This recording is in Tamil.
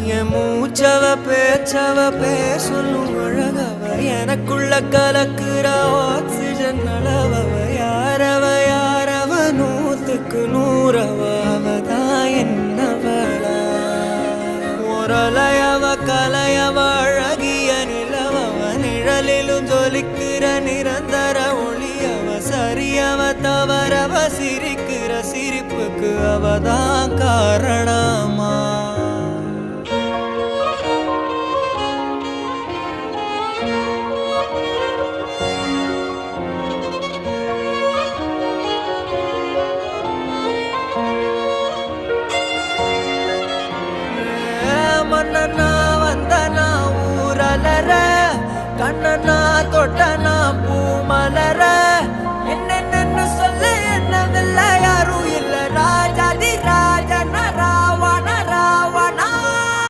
என் மூச்சவ பேச்சவ பேசலும் அழகவ எனக்குள்ள கலக்குற ஆக்சிஜன் அளவவ யாரவ நூத்துக்கு நூறவ அவதான் என்னவளா ஒரலையவ கலையவ அழகிய நிலவவ நிழலிலும் ஜொலிக்கிற நிரந்தர ஒளியவ சரியவ தவறவ சிரிக்கிற சிரிப்புக்கு அவதான் காரணமா மன்னனா வந்தனா ஊரலர கண்ணனா தொட்டனா பூ மலர